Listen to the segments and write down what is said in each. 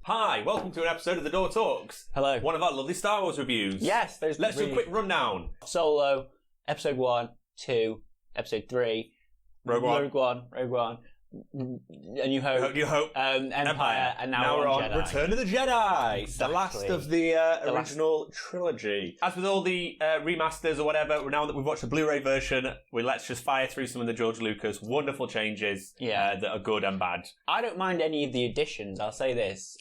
Hi, welcome to an episode of TheDoorTalks. Hello. One of our lovely Star Wars reviews. Yes, Let's do a quick rundown. Solo, Episode 1, 2, Episode 3, Rogue One. Rogue One, A New Hope, Empire, and now we're on Jedi. Return of the Jedi, Exactly. the last of the original trilogy. As with all the remasters or whatever, now that we've watched the Blu-ray version, let's just fire through some of the George Lucas wonderful changes that are good and bad. I don't mind any of the additions. I'll say this: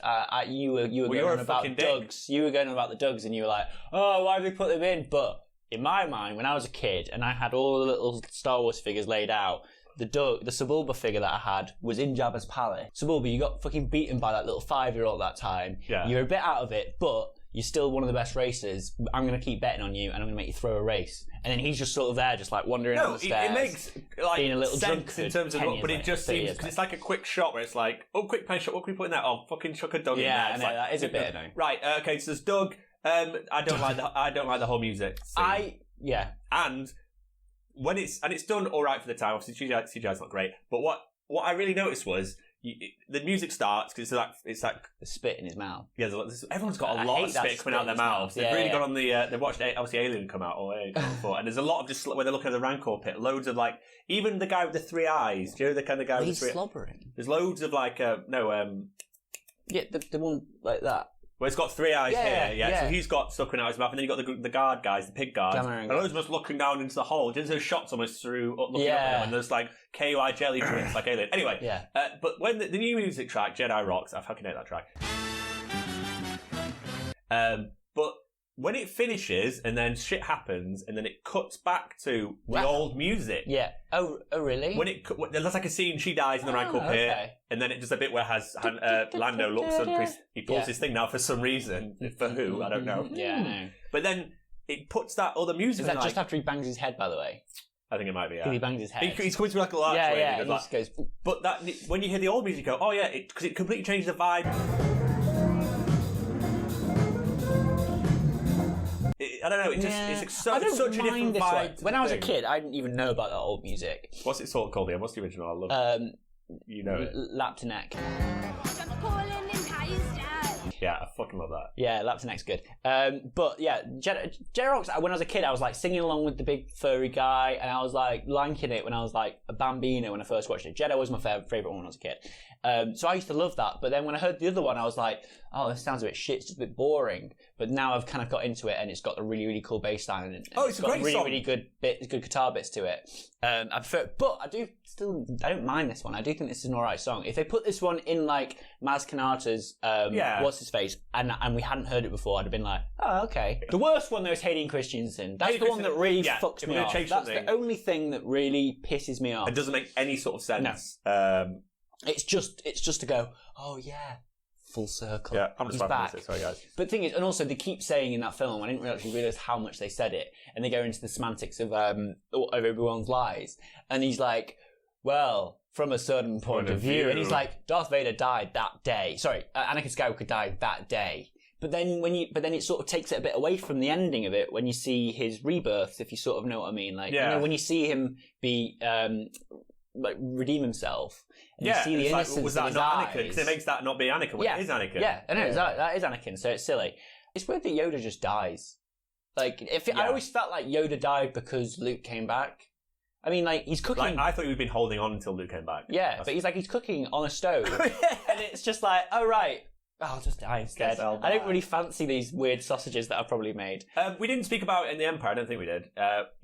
you were going on about Dougs. You were going on about the Dougs, and you were like, "Oh, why did they put them in?" But in my mind, when I was a kid and I had all the little Star Wars figures laid out, the Sebulba figure that I had was in Jabba's palace. Sebulba, you got fucking beaten by that little 5-year-old that time. Yeah. You're a bit out of it, but you're still one of the best racers. I'm going to keep betting on you, and I'm going to make you throw a race. And then he's just sort of there, just like wandering down the stairs. It makes like being a little sense in terms of but it just seems because it's like a quick shot where it's like, oh, quick pen shot. What can we put in there? Oh, fucking chuck a dog in there. Yeah, no, that is a bit annoying. Right. Okay. So there's Doug. I don't like the whole music. And when it's done all right for the time. Obviously, CGI's not great, but what I really noticed was the music starts because it's like the spit in his mouth. Yeah, everyone's got a lot of spit coming out of their mouths. They've really gone on the. They've watched obviously Alien come out before, and there's a lot of just where they're looking at the Rancor pit. Loads of like even the guy with the 3 eyes. Do you know the kind of guy with the 3 eyes? He's slobbering. There's loads of like yeah, the one like that. Well, it's got 3 eyes here, so he's got stuff coming out his mouth, and then you've got the guard guys, the pig guards, and loads of us looking down into the hole. There's shots almost through looking up at them, and there's like KY jelly drinks like Alien. Anyway, but when the new music track, Jedi Rocks, I fucking hate that track. But when it finishes, and then shit happens, and then it cuts back to the old music. Yeah. Oh, really? When there's like a scene, she dies in the Rancor pit, and then it does a bit where Lando looks and he pulls his thing now for some reason. For who? I don't know. Yeah, I know. But then it puts that other music. Is that just after he bangs his head, by the way? I think it might be. He bangs his head. He's coming through like a large way. Yeah, and he just goes. But when you hear the old music, you go, oh yeah, because it completely changes the vibe. I don't know. It's such a different vibe. When I was a kid, I didn't even know about that old music. What's it called, Ian? What's the original? I love it. You know it. Lap to Neck. Yeah, I fucking love that. Yeah, Lap to Neck's good. But yeah, Jedi Rocks, when I was a kid, I was like singing along with the big furry guy, and I was like liking it when I was like a bambino when I first watched it. Jedi was my favourite one when I was a kid. So I used to love that, but then when I heard the other one, I was like, oh, this sounds a bit shit, it's just a bit boring. But now I've kind of got into it, and it's got a really, really cool bass line, and it's a got great really, song. really good guitar bits to it. I prefer, but I don't mind this one. I do think this is an alright song. If they put this one in like Maz Kanata's, what's his face, and we hadn't heard it before, I'd have been like, oh, okay. The worst one though is Hayden Christensen. That's the one that really fucks me off. That's the only thing that really pisses me off. It doesn't make any sort of sense. No. It's just to go, oh yeah, full circle. Yeah, I'm just back. Sorry, guys. But the thing is, and also they keep saying in that film, I didn't actually realise how much they said it, and they go into the semantics of Obi-Wan's lies, and he's like, well, from a certain point of view, and he's like, Darth Vader died that day. Sorry, Anakin Skywalker died that day. But then it sort of takes it a bit away from the ending of it when you see his rebirth, if you sort of know what I mean. Like, you know, when you see him be like redeem himself, and you see the innocence was that in his not eyes. Anakin? Because it makes that not be Anakin when it is Anakin. Yeah, I know, that is Anakin, so it's silly. It's weird that Yoda just dies. Like, I always felt like Yoda died because Luke came back. I mean, like, he's cooking... Like, I thought you'd been holding on until Luke came back. Yeah, but he's cooking on a stove. And it's just like, oh, right, I'll just die instead. I don't really fancy these weird sausages that I've probably made. We didn't speak about it in the Empire. I don't think we did.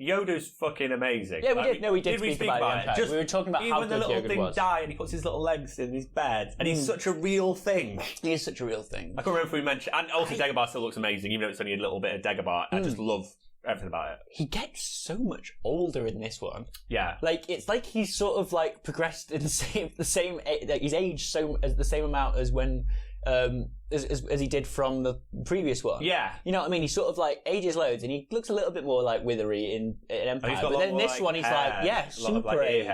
Yoda's fucking amazing. Yeah, we did. No, we did speak about it in the Empire. We were talking about how good Yoda was. Even the little thing died and he puts his little legs in his bed. And he's such a real thing. He is such a real thing. I can't remember if we mentioned... And also Dagobah still looks amazing, even though it's only a little bit of Dagobah. I just love everything about it. He gets so much older in this one. Yeah. Like, it's like he's sort of like progressed in the same like he's aged the same amount as when... as he did from the previous one. Yeah. You know what I mean? He sort of like ages loads and he looks a little bit more like withery in Empire. But then this one he's like, super aged.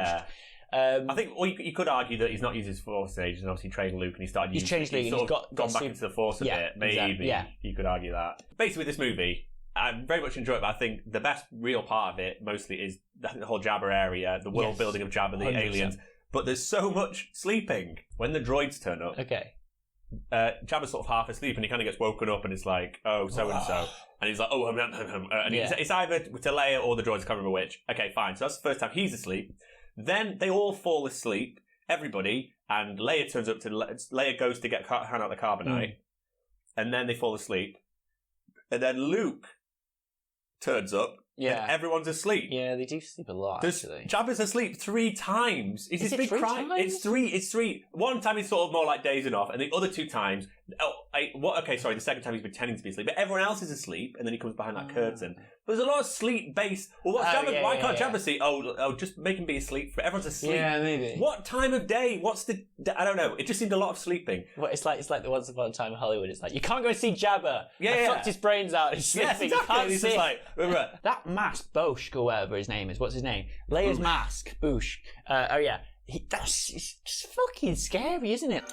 I think you could argue that he's not used his Force age and obviously trained Luke and he started using Luke and he's gone back into the Force a bit. Maybe you could argue that. Basically with this movie, I very much enjoy it, but I think the best real part of it mostly is the whole Jabba area, the world building of Jabba, the 100%. Aliens. But there's so much sleeping when the droids turn up. Okay. Jabba's sort of half asleep and he kind of gets woken up and it's like, oh, so-and-so. And he's like, oh, and it's either to Leia or the droids, I can't remember which. Okay, fine. So that's the first time he's asleep. Then they all fall asleep, everybody, and Leia turns up Leia goes to hand out the carbonite, and then they fall asleep. And then Luke turns up, and everyone's asleep. Yeah, they do sleep a lot, actually. Jabba's asleep 3 times. Is it 3 times? It's three. One time he's sort of more like dazing off, and the other 2 times... the second time he's pretending to be asleep, but everyone else is asleep, and then he comes behind that curtain. But there's a lot of sleep-based... Well, why can't Jabba see? Oh, just make him be asleep. Everyone's asleep. Yeah, maybe. What time of day? What's the... I don't know. It just seemed a lot of sleeping. Well, it's like the Once Upon a Time in Hollywood. It's like, you can't go see Jabba. I fucked his brains out. He's sleeping. Yes, exactly. You can't he's see. Just like... That mask, Bosch, or whatever his name is. What's his name? Leia's mask. Boosh. That's just fucking scary, isn't it?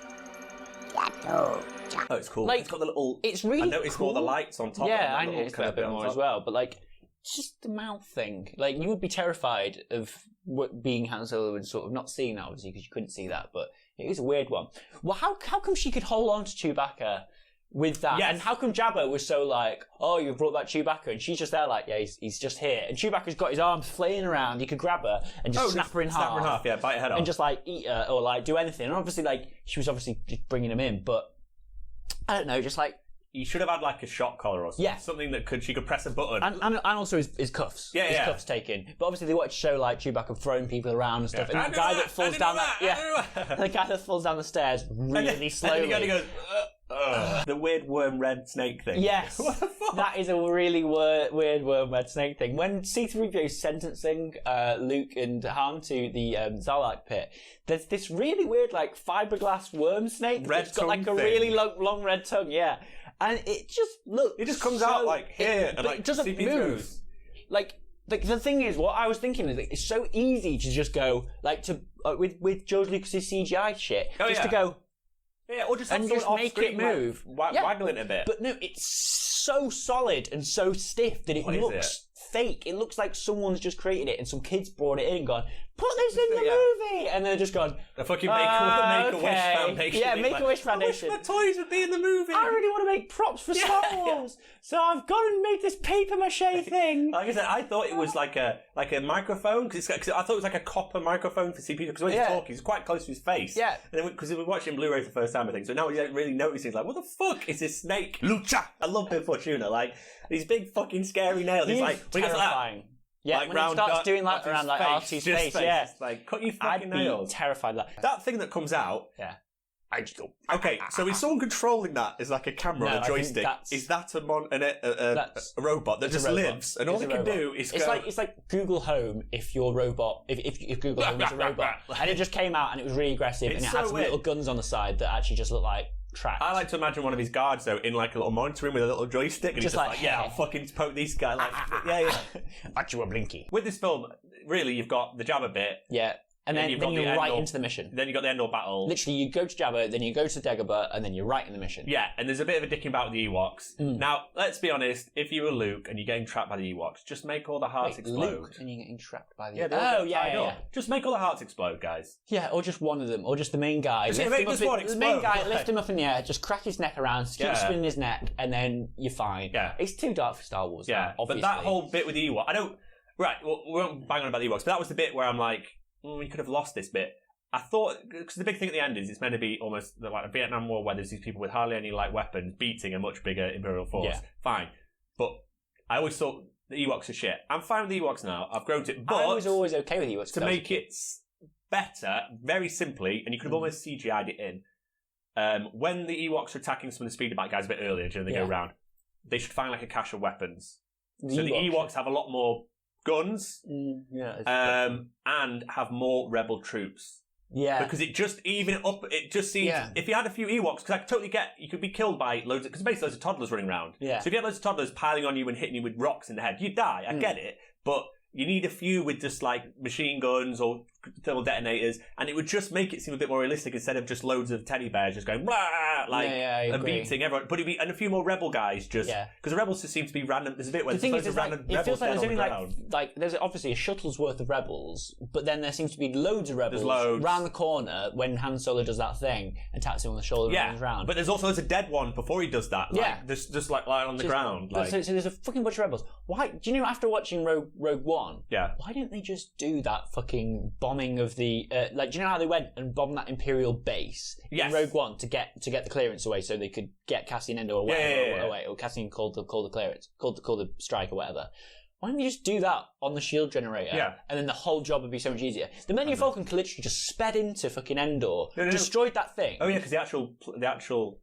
Oh, it's cool. Like, it's got the little... It's really I noticed cool. all the lights on top. Yeah, I noticed that a bit more as well. But, like, it's just the mouth thing. Like, you would be terrified of being Han Solo and sort of not seeing that, obviously, because you couldn't see that. But it is a weird one. Well, how come she could hold on to Chewbacca with that? Yes. And how come Jabba was so like, oh, you've brought back Chewbacca, and she's just there like, yeah, he's just here. And Chewbacca's got his arms flailing around. You could grab her and just snap her in half. Snap her in half, yeah, bite her head off. And just, like, eat her or, like, do anything. And obviously, like, she was obviously just bringing him in, but I don't know, just like... You should have had, like, a shock collar or something. Yeah. Something that she could press a button. And also his cuffs. Yeah, his cuffs taken. But obviously they wanted to show, like, Chewbacca throwing people around and stuff. And the guy that falls down the guy that falls down the stairs really slowly. And he goes... The weird worm red snake thing. Yes. What the fuck? That is a really weird worm red snake thing. When C-3PO's sentencing Luke and Han to the Sarlacc pit, there's this really weird, like, fiberglass worm snake. Red It's got, like, a really long red tongue, yeah. And it just looks... It just comes out, like, here, and, like, it doesn't CP move. goes. Like, the thing is, what I was thinking is, it's so easy to just go, like, with George Lucas's CGI shit, to go... Yeah, or just make it move. Waggling a bit. But no, it's so solid and so stiff that it looks fake. It looks like someone's just created it and some kids brought it in and gone, put this in the movie! And they're just gone... The fucking Make-A-Wish Foundation. Yeah, Make-A-Wish Foundation. I wish my toys would be in the movie. I really want to make props for Star Wars, so I've got to make this paper-mache thing. Like I said, I thought it was like a microphone, cause I thought it was like a copper microphone for CP, because when he's talking, he's quite close to his face. Yeah. And then, because we watched it in Blu-ray for the first time, I think, so now we don't really notice things like, what the fuck is this snake? Lucha! I love Bib Fortuna, like, these big fucking scary nails. He's like, when he gets like that, yeah, like when he starts doing that around like R2's face, yeah. Like, cut your fucking nails. I'd be terrified of that. That thing that comes out, I just go... Okay, so is someone controlling that as like a camera or a joystick? Is that a robot that just lives, and all it can do is go... It's like Google Home if your robot... If Google Home is a robot. And it just came out and it was really aggressive and it had some little guns on the side that actually just look like tracks. I like to imagine one of his guards, though, in like a little monitor room with a little joystick, and he's just like, yeah, I'll fucking poke these guys. Like, yeah. At you a blinky. With this film, really, you've got the Jabba bit. Yeah. And then you're right into the mission. Then you've got the Endor battle. Literally, you go to Jabba, then you go to Dagobah, and then you're right in the mission. Yeah, and there's a bit of a dicking about with the Ewoks. Now, let's be honest, if you were Luke and you're getting trapped by the Ewoks, just make all the hearts explode. Luke and you're getting trapped by the Ewoks. Oh, yeah. Just make all the hearts explode, guys. Yeah, or just one of them, or just the main guy. The main guy, lift him up in the air, just crack his neck around, keep spinning his neck, and then you're fine. Yeah. It's too dark for Star Wars. Yeah, now, obviously. But that whole bit with the Ewoks, Right, well, we won't bang on about the Ewoks, but that was the bit where I'm like, we could have lost this bit. I thought, because the big thing at the end is it's meant to be almost like a Vietnam War where there's these people with hardly any like weapons beating a much bigger Imperial force. Yeah. Fine. But I always thought the Ewoks are shit. I'm fine with the Ewoks now. I've grown to it. But I was always okay with Ewoks. To make it better, very simply, and you could have almost CGI'd it in, when the Ewoks are attacking some of the speeder bike guys a bit earlier during they go around, they should find like a cache of weapons. So the Ewoks have a lot more guns and have more rebel troops. Yeah. Because it just seems, if you had a few Ewoks, because I totally get, you could be killed by loads of, because basically loads of toddlers running around. Yeah. So if you had loads of toddlers piling on you and hitting you with rocks in the head, you'd die, I get it, but you need a few with just like machine guns or thermal detonators, and it would just make it seem a bit more realistic instead of just loads of teddy bears just going blah, like and beating everyone. But it'd be and a few more rebel guys just because the rebels just seem to be random. There's a bit where there's loads of random rebels. It feels like there's only like there's obviously a shuttle's worth of rebels, but then there seems to be loads of rebels round the corner when Han Solo does that thing and taps him on the shoulder and runs round. But there's also a dead one before he does that. Like, just like lying on the ground. Like. So there's a fucking bunch of rebels. Why? Do you know after watching Rogue One? Yeah. Why didn't they just do that fucking bombing of the like? Do you know how they went and bombed that Imperial base in Rogue One to get the clearance away so they could get Cassian Andor away, or Cassian called the clearance, called the strike or whatever. Why don't you just do that on the shield generator? Yeah. And then the whole job would be so much easier. The Millennium Falcon could literally just sped into fucking Endor, destroyed that thing. Oh yeah, because the actual.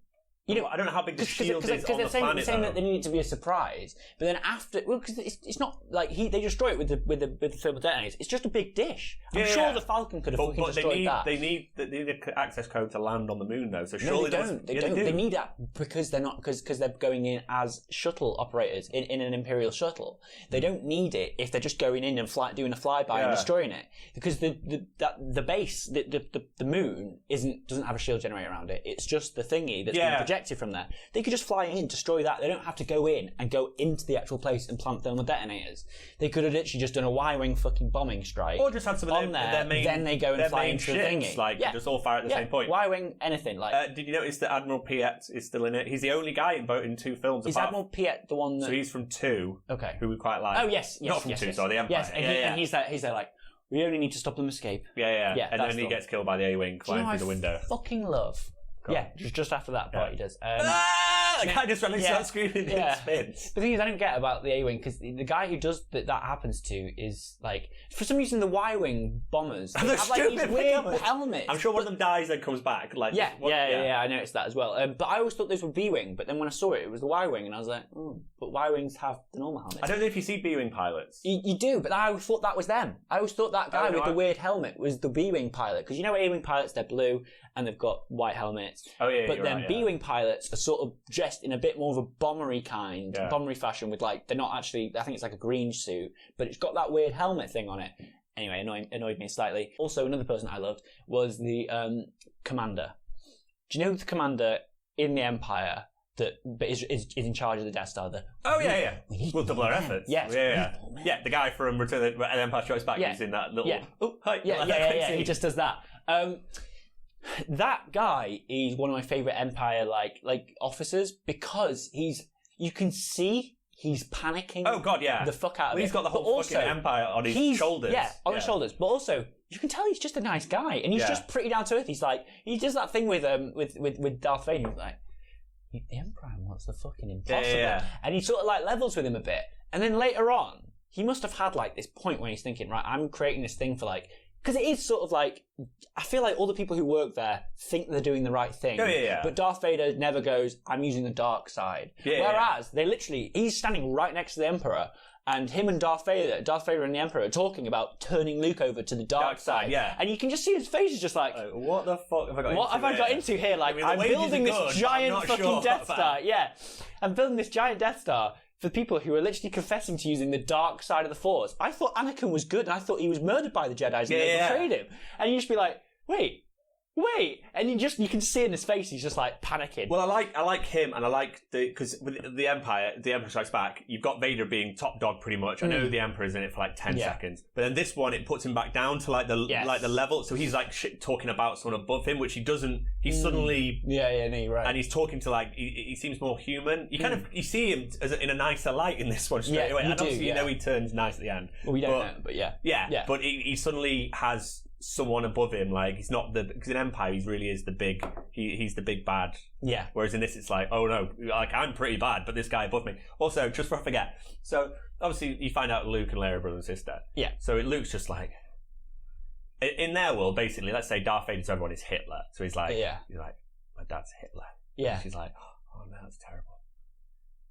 You know, I don't know how big the shield is on the planet. They're saying that they need it to be a surprise, but then after, because it's not like they destroy it with the thermal detonators. It's just a big dish. I'm sure the Falcon could have fucking destroyed that. They need an access code to land on the moon though. So surely they don't. They need that because they're not because they're going in as shuttle operators in an Imperial shuttle. They don't need it if they're just going in and doing a flyby and destroying it because the base the moon doesn't have a shield generator around it. It's just the thingy that's being projected from there. They could just fly in, destroy that. They don't have to go in and go into the actual place and plant thermal detonators. They could have literally just done a Y-wing fucking bombing strike. Or just have some of their main, then they go and fly into the thingy. Like, just all fire at the same point. Y-wing, anything. Like. Did you notice that Admiral Piet is still in it? He's the only guy in 2 films. Is Admiral Piet the one that... So he's from 2. Okay. Who we quite like. Oh, yes. Not from 2, sorry, the Empire. Yes, and he's there like, we only need to stop them escape. Yeah, and then he gets killed by the A-Wing flying through the window. Fucking love. Yeah, just after that part he does. The guy just running starts screaming and spins. The thing is, I don't get about the A-Wing, because the guy who does that happens to is, like, for some reason the Y-Wing bombers have, like, these weird helmets. I'm sure one of them dies and comes back. Like, yeah, I noticed that as well. But I always thought those were B-Wing, but then when I saw it, it was the Y-Wing, and I was like, but Y-Wings have the normal helmets. I don't know if you see B-Wing pilots. You do, but I always thought that was them. I always thought that guy with the weird helmet was the B-Wing pilot, because you know A-Wing pilots, they're blue, and they've got white helmets. Oh yeah, but then B-Wing pilots are sort of dressed in a bit more of a bombery fashion with like they're not actually. I think it's like a green suit, but it's got that weird helmet thing on it. Anyway, annoyed me slightly. Also, another person I loved was the commander. Do you know the commander in the Empire that is in charge of the Death Star? We'll double our efforts. Yes. Yeah, the guy from Return of the Empire Strikes Back is in that little. Yeah. Oh, hi. Yeah. He just does that. That guy is one of my favourite Empire like officers because you can see he's panicking. Oh God, yeah. The fuck out of it. He's got the whole fucking Empire on his shoulders. Yeah, on his shoulders. But also, you can tell he's just a nice guy, and he's just pretty down to earth. He's like, he does that thing with Darth Vader. He's like, the Emperor wants the fucking impossible, and he sort of like levels with him a bit. And then later on, he must have had like this point where he's thinking, right, I'm creating this thing for like. Because it is sort of like, I feel like all the people who work there think they're doing the right thing. But Darth Vader never goes, I'm using the dark side. Whereas, they literally, he's standing right next to the Emperor, and him and Darth Vader and the Emperor are talking about turning Luke over to the dark side. Yeah. And you can just see his face is just like, what the fuck have I got into? What have I got into here? Like, I'm building this giant fucking Death Star. Yeah. I'm building this giant Death Star for people who are literally confessing to using the dark side of the Force. I thought Anakin was good, and I thought he was murdered by the Jedi, and they betrayed him. And you just be like, wait, and you can see in his face he's just like panicking. Well, I like him, and I like because with the Empire Strikes Back, you've got Vader being top dog pretty much. I know the Emperor's in it for like 10 seconds, but then this one it puts him back down to like the level. So he's like talking about someone above him, which he doesn't. He's suddenly no, you're right. And he's talking to like he seems more human. You kind of you see him as in a nicer light in this one straight away. And obviously you know he turns nice at the end. Well, we don't know, but yeah. But he suddenly has someone above him, like he's not because in Empire he really is the big he's the big bad. Yeah. Whereas in this it's like, oh no, like I'm pretty bad, but this guy above me. Also, just before I forget, so obviously you find out Luke and Leia are brother and sister. Yeah. So Luke's just like in their world, basically, let's say Darth Vader to everyone is Hitler. So he's like my dad's Hitler. Yeah. And she's like, oh no, that's terrible.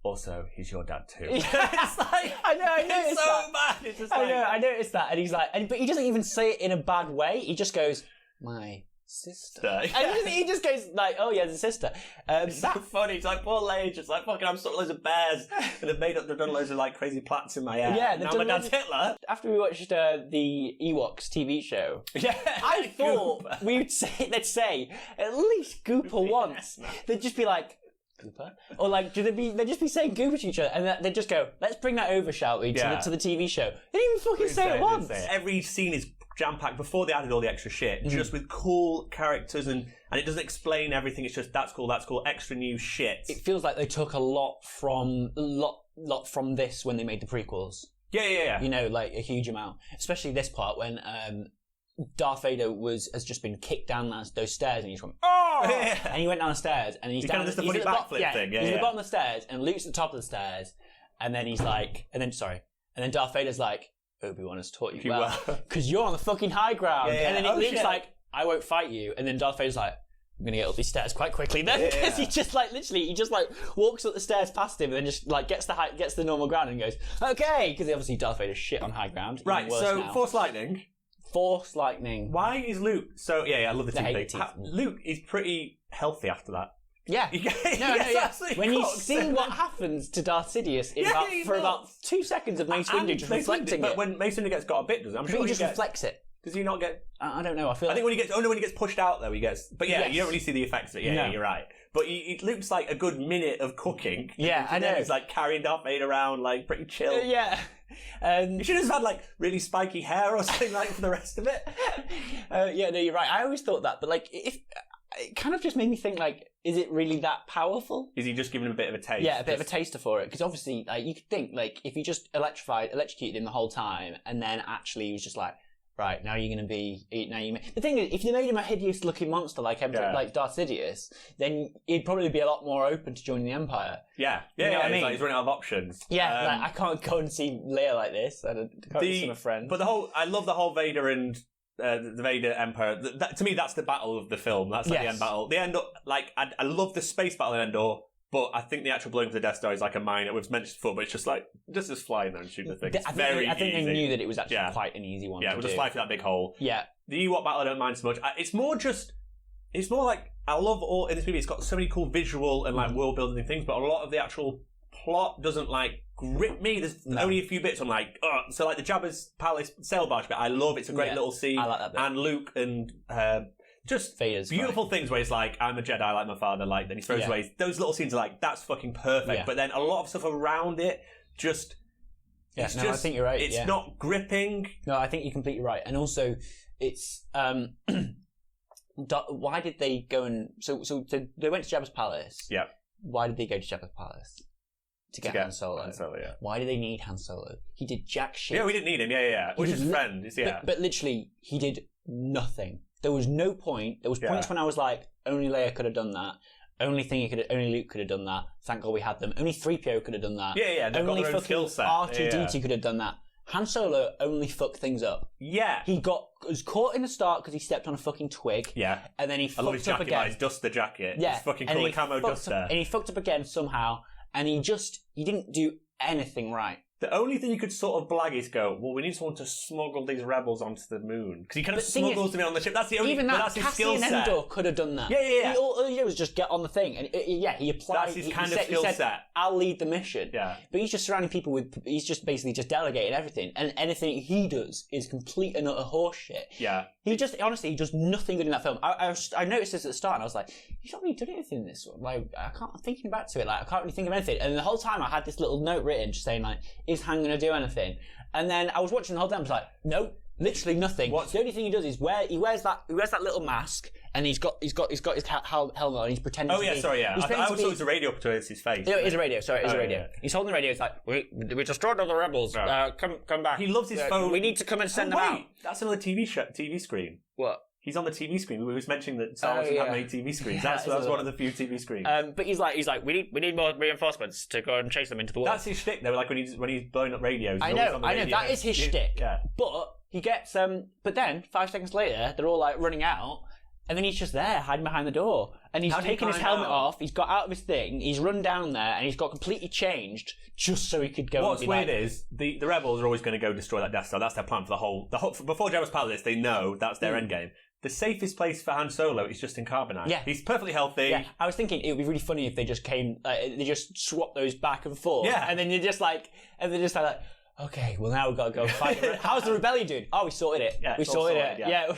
Also, he's your dad too. It's like I know. It's so bad. It's just I noticed that, and he's like, but he doesn't even say it in a bad way. He just goes, my sister. And he just goes like, oh yeah, the sister. It's so funny. It's like, poor Leia, just like, fucking, I'm stuck with loads of bears and they've done loads of like crazy plaits in my hair. Yeah, now my dad's Hitler. After we watched the Ewoks TV show, I thought they'd say at least Gooper once. They'd just be like, Gooper? Or like, they'd just be saying Gooper to each other, and they'd just go, let's bring that over, shall we, to the TV show. They didn't even fucking say it once. Every scene is jam-packed before they added all the extra shit, just with cool characters, and it doesn't explain everything, it's just, that's cool, extra new shit. It feels like they took a lot from this when they made the prequels. Yeah. You know, like a huge amount. Especially this part when Darth Vader has just been kicked down those stairs, and he's going, oh! And he went down the stairs, and he's down. Kind of just a funny backflip thing. He's at the bottom of the stairs, and Luke's at the top of the stairs, and then he's like, and then Darth Vader's like, Obi-Wan has taught you well, because you're on the fucking high ground. And then Luke's like, I won't fight you, and then Darth Vader's like, I'm gonna get up these stairs quite quickly then, because he just like literally walks up the stairs past him and then just like gets the normal ground and goes, okay, because obviously Darth Vader's shit on high ground. Right, so now. Force lightning. Why is Luke so? Yeah, I love the teeth thing. Luke is pretty healtly after that. Yeah. When you see what happens to Darth Sidious for about 2 seconds of Mace Windu just reflecting it. But when Mace Windu gets got a bit, does it? I'm sure he just reflects it. Does he not get? I don't know. I think when he gets pushed out though, he gets. But you don't really see the effects of it. Yeah, you're right. But it looks like a good minute of cooking. Yeah, I know. He's like carrying Darth Vader around, like pretty chill. Yeah. You should have had like really spiky hair or something like for the rest of it. Yeah, no, you're right. I always thought that, but like, it kind of just made me think like, is it really that powerful? Is he just giving him a bit of a taste? Yeah, a bit of a taster for it. Because obviously, like, you could think like if you just electrocuted him the whole time, and then actually he was just like, right, now you're going to be... The thing is, if they made him a hideous-looking monster like Darth Sidious, then he'd probably be a lot more open to joining the Empire. Yeah. You know what I mean? Like he's running out of options. Yeah, like, I can't go and see Leia like this. I can't see my friends. But I love the whole Vader and... the Vader Empire. To me, that's the battle of the film. That's like the end battle. The end, like, I love the space battle in Endor, but I think the actual blowing for the Death Star is like a minor. We've mentioned before, but it's just like just flying there and shooting the thing. I think they knew that it was actually quite an easy one. Yeah, we'll just fly through that big hole. Yeah, the Ewok battle I don't mind so much. It's more like I love all in this movie. It's got so many cool visual and like world building things, but a lot of the actual plot doesn't like grip me. There's only a few bits I'm like, so like the Jabba's palace sail barge bit. I love it. It's a great little scene. I like that bit. And Luke and just Vader's beautiful things where it's like, I'm a Jedi like my father, like then he throws away. Those little scenes are like, that's fucking perfect. Yeah. But then a lot of stuff around it just I think you're right. It's not gripping. No, I think you're completely right. And also it's why did they go and so they went to Jabba's palace. Yeah. Why did they go to Jabba's palace? To get Han Solo. Yeah. Why do they need Han Solo? He did jack shit. Yeah, we didn't need him. Yeah. Which is friend. But literally, he did nothing. There was no point. There was points when I was like, only Leia could have done that. Only Luke could have done that. Thank God we had them. Only 3PO could have done that. Yeah. They've only got their own skill set. R2-D2 could have done that. Han Solo only fucked things up. Yeah. He was caught in the start because he stepped on a fucking twig. Yeah. And then he fucked up jacket, again. His duster jacket. Yeah. It's fucking cool, the camo duster. And he fucked up again somehow. And he didn't do anything right. The only thing you could sort of blag is go, well, we need someone to smuggle these rebels onto the moon. Because he kind of smuggles them in on the ship. That's the only... Even that, that's his skill Cassian set. Andor could have done that. Yeah. All he did was just get on the thing. And he applied... That's his kind of skill set. I'll lead the mission. Yeah. But he's just surrounding people with... He's just basically just delegating everything. And anything he does is complete and utter horseshit. Yeah. He does nothing good in that film. I noticed this at the start and I was like, he's not really done anything in this one. Like, I'm thinking back to it, like, I can't really think of anything. And the whole time I had this little note written just saying, like, is Han going to do anything? And then I was watching the whole time, I was like, no, literally nothing. The only thing he does is he wears that little mask and he's got his helmet on and he's pretending to be... I thought it was a radio to his face. No, it is a radio, sorry, it is a radio. Yeah. He's holding the radio, it's like, we destroyed all the rebels, come back. He loves his phone. We need to come and send them out. That's another TV screen. What? He's on the TV screen. We was mentioning that Star Wars have made TV screens. That's one of the few TV screens. But he's like, we need more reinforcements to go and chase them into the wall. That's his shtick though. Like when he's blowing up radios. I know. That is his shtick. Yeah. But he gets But then 5 seconds later, they're all like running out, and then he's just there hiding behind the door, and he's taken his helmet off. He's got out of his thing. He's run down there, and he's got completely changed just so he could go. What's weird is the rebels are always going to go destroy that Death Star. That's their plan for the whole before Jabba's palace. They know that's their end game. the safest place for Han Solo is just in carbonite. Yeah. He's perfectly healthy. Yeah. I was thinking it would be really funny if they just they just swapped those back and forth. Yeah. And then you're just like, okay, well now we've got to go fight. How's the rebellion doing? Oh, we sorted it. Yeah, we sorted it. Yeah.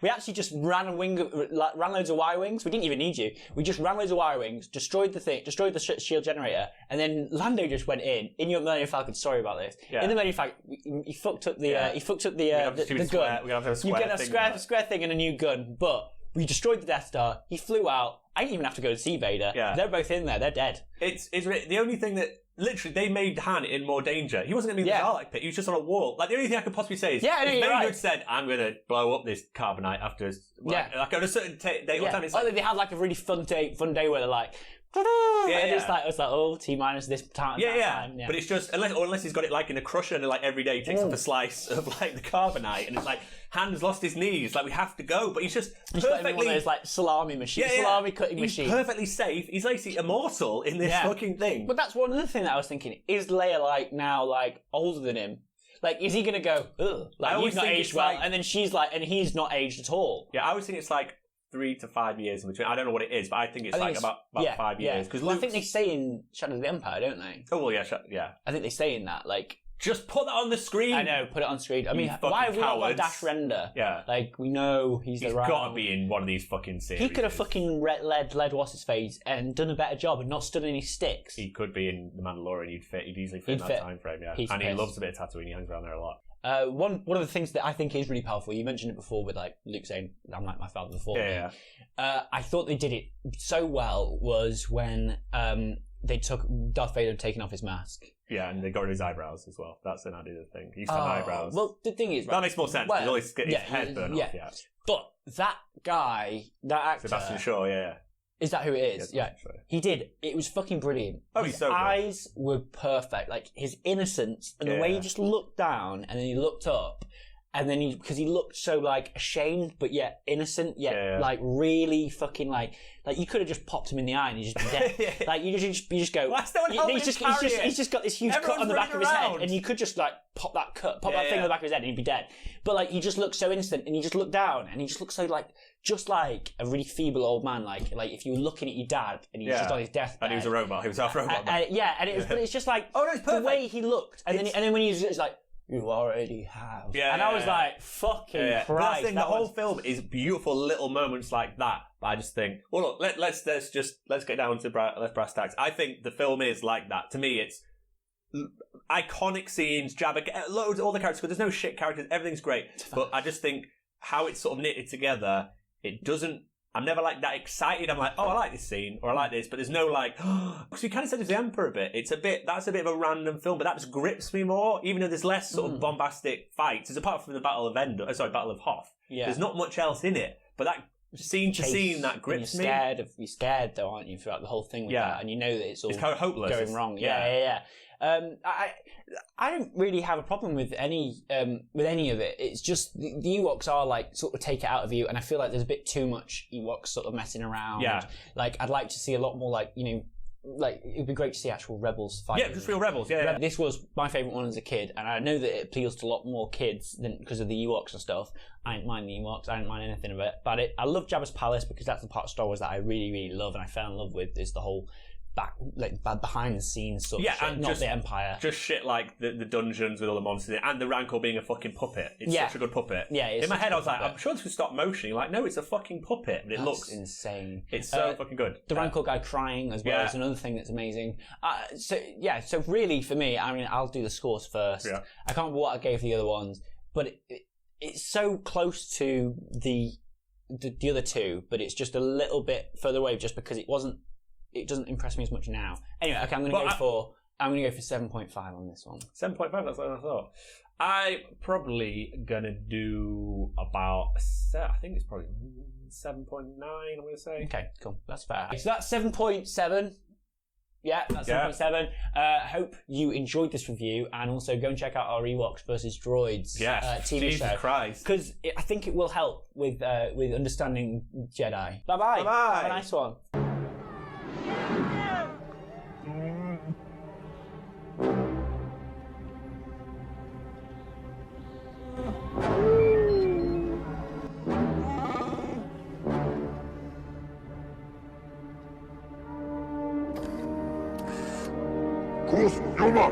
We actually just ran loads of Y-wings. We didn't even need you. We just ran loads of Y-wings, destroyed the shield generator, and then Lando just went in your Millennium Falcon. Sorry about this. Yeah. In the Millennium Falcon, he fucked up the gun. We're gonna have You get a square thing and a new gun, but we destroyed the Death Star. He flew out. I didn't even have to go to see Vader. Yeah. They're both in there. They're dead. It's the only thing that. Literally, they made Han in more danger. He wasn't going to be in the Sarlacc pit. He was just on a wall. Like, the only thing I could possibly say is, if Vader had said, I'm going to blow up this carbonite after, like on a certain date or time, it's like... they had like a really fun day where they're like, it's like, T-minus this time. Time. But it's just, unless he's got it like in a crusher and like every day he takes off a slice of like the carbonite and it's like, Han's lost his knees, like we have to go, but he's just perfectly... one of those like salami machines, salami cutting machines. He's perfectly safe, he's basically immortal in this fucking thing. But that's one other thing that I was thinking, is Leia like now like older than him? Like, is he going to go, ugh, like you've not aged well, and then she's like, and he's not aged at all? Yeah, I always think it's like 3 to 5 years in between. I don't know what it is, but I think it's about 5 years. Because I think they say in Shadow of the Empire, don't they? Oh, well, yeah. I think they say in that, like... Just put that on the screen. I know, put it on screen. I mean, why have we not got Dash Render? Yeah. Like, we know he's the right... He's got to be in one of these fucking series. He could have fucking led what's his face and done a better job and not stood any sticks. He could be in The Mandalorian. He'd easily fit in that time frame, yeah. And he loves a bit of Tatooine. He hangs around there a lot. One of the things that I think is really powerful, you mentioned it before with like Luke saying, I'm like my father before me. Yeah. I thought they did it so well was when they took Darth Vader taking off his mask. Yeah, and they got rid of his eyebrows as well. That's an added thing. He used to have eyebrows. Well, the thing is... That makes more sense. Well, his head burned off, But that guy, that actor... Sebastian Shaw, yeah. Is that who it is? Yeah. He did. It was fucking brilliant. Oh, he's so good. His eyes were perfect. Like, his innocence and the way he just looked down and then he looked up and then because he looked so, like, ashamed but yet innocent, yet, like, really fucking, like you could have just popped him in the eye and he'd just be dead. Like, you just go... Why is no one helping him carry it? He's just got this huge cut on the back of his head and you could just, like, pop that thing on the back of his head and he'd be dead. But, like, he just looked so innocent and he just looked down and he just looked so, like... Just like a really feeble old man, like if you were looking at your dad and he was just on his deathbed. And he was a robot. He was half robot. And it's just like the way he looked. And then when he was like, you already have. Yeah. And I was like, fucking Christ. The whole film is beautiful little moments like that. But I just think, well, look, let's get down to brass tacks. I think the film is like that. To me, it's iconic scenes, Jabba, loads, all the characters. Because there's no shit characters. Everything's great. But I just think how it's sort of knitted together. It doesn't... I'm never like that excited. I'm like, oh, I like this scene, or I like this, but there's no like... Because we kind of said it's the Emperor a bit. That's a bit of a random film, but that just grips me more, even though there's less sort of bombastic fights. As apart from the Battle of Battle of Hoth. Yeah. There's not much else in it, but that scene to scene, that grips me. You're scared though, aren't you, throughout the whole thing with that, and you know that it's all kind of hopeless. Going wrong. Yeah. I don't really have a problem with any of it. It's just the Ewoks are like sort of take it out of you, and I feel like there's a bit too much Ewoks sort of messing around. Yeah. Like I'd like to see a lot more like like it'd be great to see actual rebels fight. Yeah, just real rebels. Yeah. This was my favourite one as a kid, and I know that it appeals to a lot more kids than because of the Ewoks and stuff. I didn't mind the Ewoks. I didn't mind anything about it. I love Jabba's palace because that's the part of Star Wars that I really, really love, and I fell in love with is the whole behind the scenes sort of shit, and not the Empire. Just shit like the dungeons with all the monsters in it, and the Rancor being a fucking puppet. It's such a good puppet. Yeah, in my head I was like, I'm sure this was stop motion. You're like, no, it's a fucking puppet, but it looks insane. It's so fucking good. The Rancor guy crying as well is another thing that's amazing. So really for me, I mean, I'll do the scores first. Yeah. I can't remember what I gave the other ones, but it's so close to the other two, but it's just a little bit further away just because it doesn't impress me as much now. Anyway, okay, I'm going to go for 7.5 on this one. 7.5, that's what I thought. I'm probably going to do about, I think it's probably 7.9, I'm going to say. Okay, cool. That's fair. So that's 7.7. Yeah, that's 7.7. Hope you enjoyed this review, and also go and check out our Ewoks versus Droids TV Jesus show. Christ. Because I think it will help with understanding Jedi. Bye-bye. Bye-bye. Have a nice one. Kus Juma!